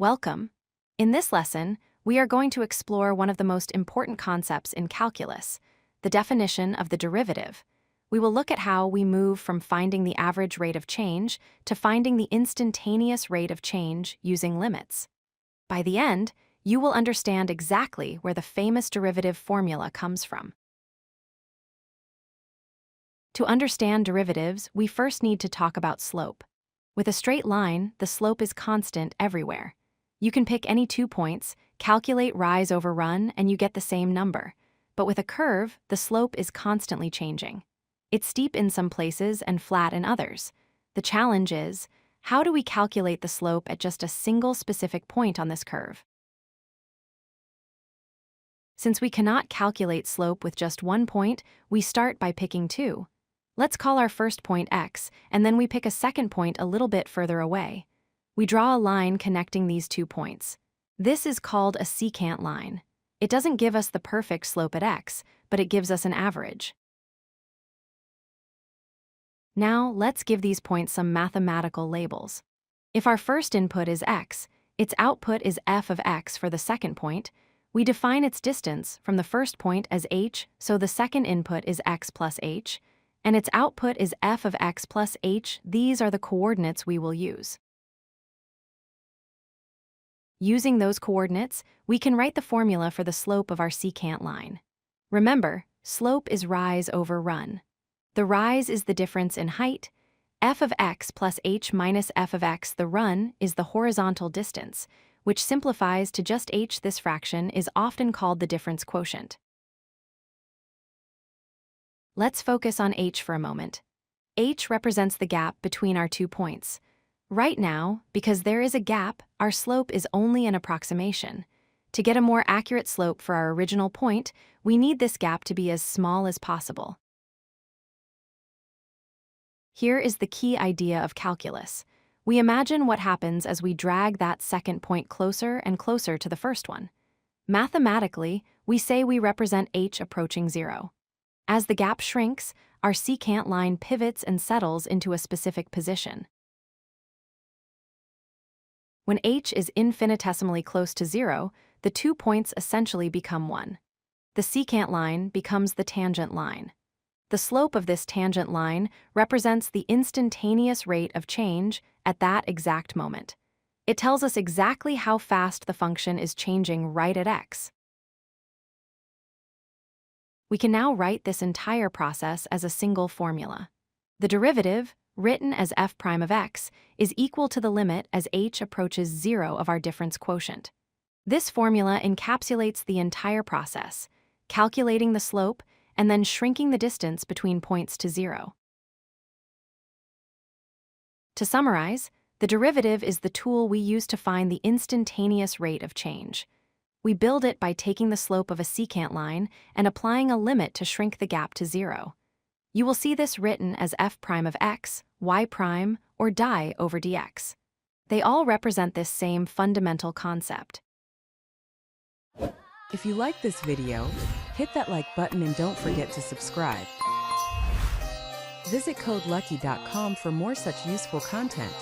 Welcome. In this lesson, we are going to explore one of the most important concepts in calculus, the definition of the derivative. We will look at how we move from finding the average rate of change to finding the instantaneous rate of change using limits. By the end, you will understand exactly where the famous derivative formula comes from. To understand derivatives, we first need to talk about slope. With a straight line, the slope is constant everywhere. You can pick any 2 points, calculate rise over run, and you get the same number. But with a curve, the slope is constantly changing. It's steep in some places and flat in others. The challenge is, how do we calculate the slope at just a single specific point on this curve? Since we cannot calculate slope with just one point, we start by picking 2. Let's call our first point x, and then we pick a second point a little bit further away. We draw a line connecting these 2 points. This is called a secant line. It doesn't give us the perfect slope at x, but it gives us an average. Now, let's give these points some mathematical labels. If our first input is x, its output is f of x for the second point. We define its distance from the first point as h, so the second input is x plus h, and its output is f of x plus h. These are the coordinates we will use. Using those coordinates, we can write the formula for the slope of our secant line. Remember, slope is rise over run. The rise is the difference in height. F of x plus h minus f of x, the run, is the horizontal distance, which simplifies to just h. This fraction is often called the difference quotient. Let's focus on h for a moment. H represents the gap between our 2 points. Right now, because there is a gap, our slope is only an approximation. To get a more accurate slope for our original point, we need this gap to be as small as possible. Here is the key idea of calculus. We imagine what happens as we drag that second point closer and closer to the first one. Mathematically, we say we represent h approaching 0. As the gap shrinks, our secant line pivots and settles into a specific position. When h is infinitesimally close to 0, the 2 points essentially become 1. The secant line becomes the tangent line. The slope of this tangent line represents the instantaneous rate of change at that exact moment. It tells us exactly how fast the function is changing right at x. We can now write this entire process as a single formula. The derivative, written as f prime of x, is equal to the limit as h approaches 0 of our difference quotient. This formula encapsulates the entire process, calculating the slope and then shrinking the distance between points to 0. To summarize, the derivative is the tool we use to find the instantaneous rate of change. We build it by taking the slope of a secant line and applying a limit to shrink the gap to 0. You will see this written as f prime of x, y prime, or di over dx. They all represent this same fundamental concept. If you like this video, hit that like button and don't forget to subscribe. Visit codelucky.com for more such useful content.